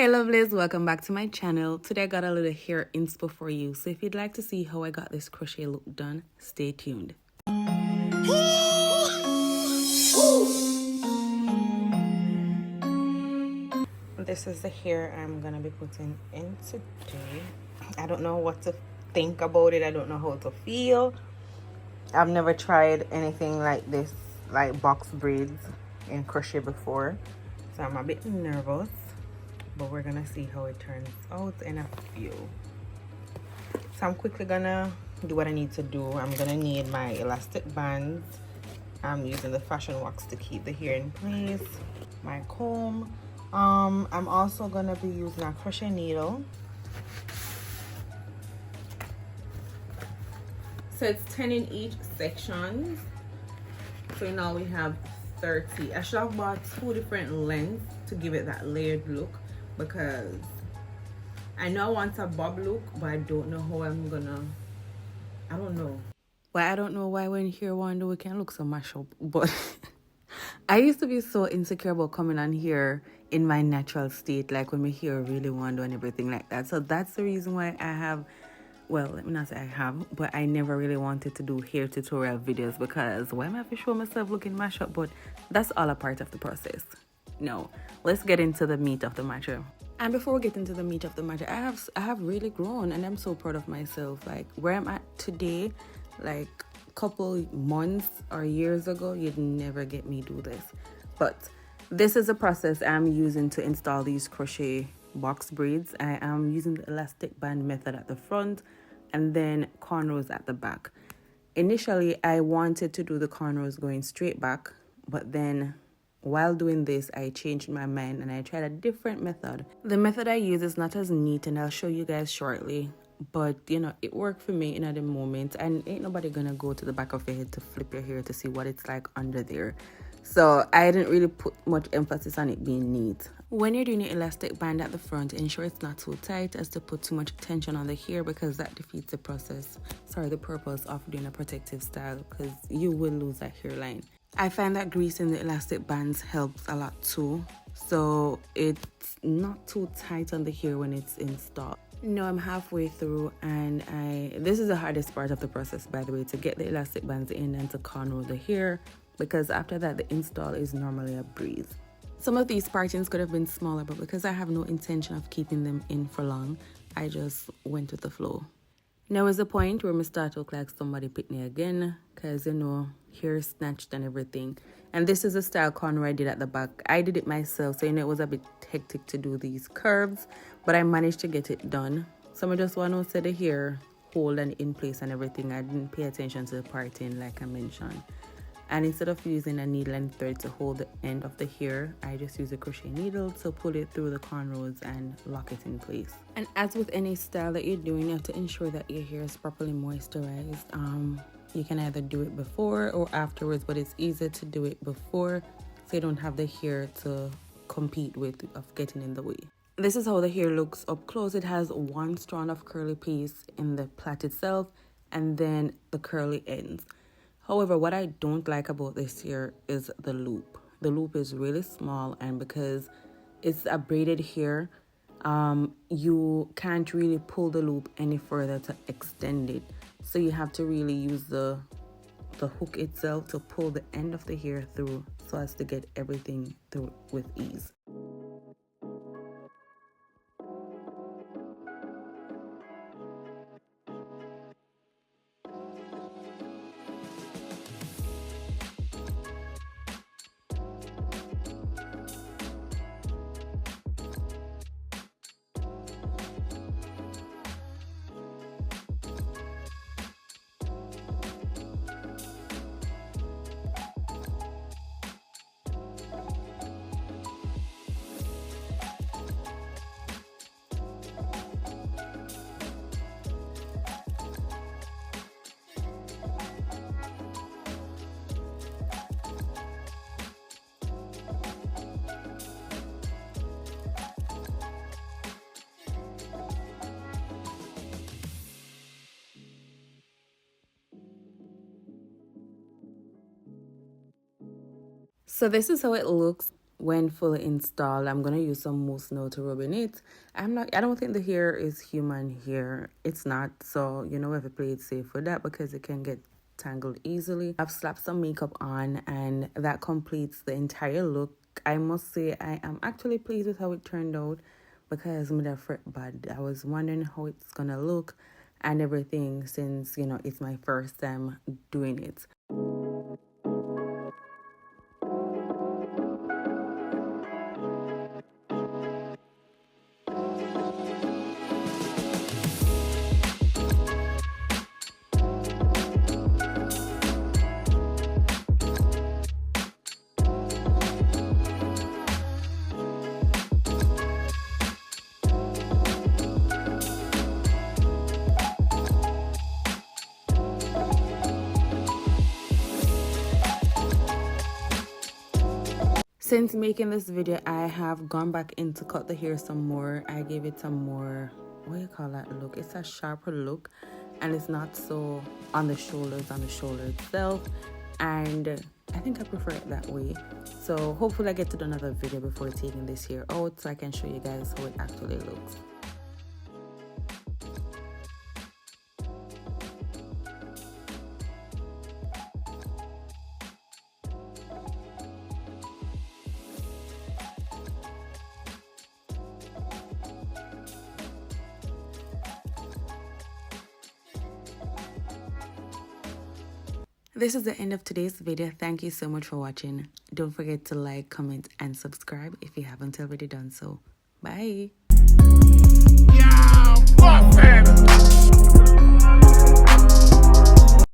Hey lovelies, welcome back to my channel. Today I got a little hair inspo for you. So if you'd like to see how I got this crochet look done, stay tuned. This is the hair I'm gonna be putting in today. I don't know what to think about it. I don't know how to feel. I've never tried anything like this, like box braids in crochet before. So I'm a bit nervous. But we're gonna see how it turns out in a few. So I'm quickly gonna do what I need to do. I'm gonna need my elastic bands. I'm using the fashion wax to keep the hair in place. My comb. I'm also gonna be using a crochet needle. So it's 10 in each section. So now we have 30. I should have bought 2 different lengths to give it that layered look, because I know I want a bob look, but I don't know how I'm gonna, I don't know. Well, I don't know why when here one day we can look so mashed up, but I used to be so insecure about coming on here in my natural state, like when my hair really wonder and everything like that. So that's the reason why I have, well, let me not say I have, but I never really wanted to do hair tutorial videos, because why am I have to show myself looking mashed up? But that's all a part of the process. No, let's get into the meat of the matter. And before we get into the meat of the matter, I have really grown, and I'm so proud of myself. Like where I'm at today, like a couple months or years ago, you'd never get me do this. But this is a process I'm using to install these crochet box braids. I am using the elastic band method at the front and then cornrows at the back. Initially, I wanted to do the cornrows going straight back, but then while doing this, I changed my mind and I tried a different method. The method I use is not as neat, and I'll show you guys shortly. But, you know, it worked for me in the moment, and ain't nobody gonna go to the back of your head to flip your hair to see what it's like under there. So I didn't really put much emphasis on it being neat. When you're doing your elastic band at the front, ensure it's not too tight as to put too much tension on the hair, because that defeats the purpose of doing a protective style, because you will lose that hairline. I find that greasing the elastic bands helps a lot too, so it's not too tight on the hair when it's installed. No, I'm halfway through, and this is the hardest part of the process, by the way, to get the elastic bands in and to cornrow the hair, because after that the install is normally a breeze. Some of these partings could have been smaller, but because I have no intention of keeping them in for long, I just went with the flow. Now is the point where I start to look like somebody picked me again, because, you know, hair snatched and everything. And this is the style corner I did at the back. I did it myself, so, you know, it was a bit hectic to do these curves, but I managed to get it done. So I just want to set the hair hold and in place and everything. I didn't pay attention to the parting like I mentioned. And instead of using a needle and thread to hold the end of the hair, I just use a crochet needle to pull it through the cornrows and lock it in place. And as with any style that you're doing, you have to ensure that your hair is properly moisturized. You can either do it before or afterwards, but it's easier to do it before so you don't have the hair to compete with of getting in the way. This is how the hair looks up close. It has one strand of curly piece in the plait itself and then the curly ends. However, what I don't like about this hair is the loop. The loop is really small, and because it's a braided hair, you can't really pull the loop any further to extend it. So you have to really use the hook itself to pull the end of the hair through so as to get everything through with ease. So this is how it looks when fully installed, I'm gonna use some mousse now to rub in it. I don't think the hair is human hair. It's not, so you know we have to play it safe with that because it can get tangled easily. I've slapped some makeup on and that completes the entire look. I must say I am actually pleased with how it turned out because I'm fret bad. I was wondering how it's gonna look and everything since you know it's my first time doing it. Since making this video, I have gone back in to cut the hair some more. I gave it some more, what do you call that look? It's a sharper look and it's not so on the shoulder itself. And I think I prefer it that way. So hopefully I get to do another video before taking this hair out so I can show you guys how it actually looks. This is the end of today's video. Thank you so much for watching. Don't forget to like, comment, and subscribe if you haven't already done so. Bye. Yo, fuck, man.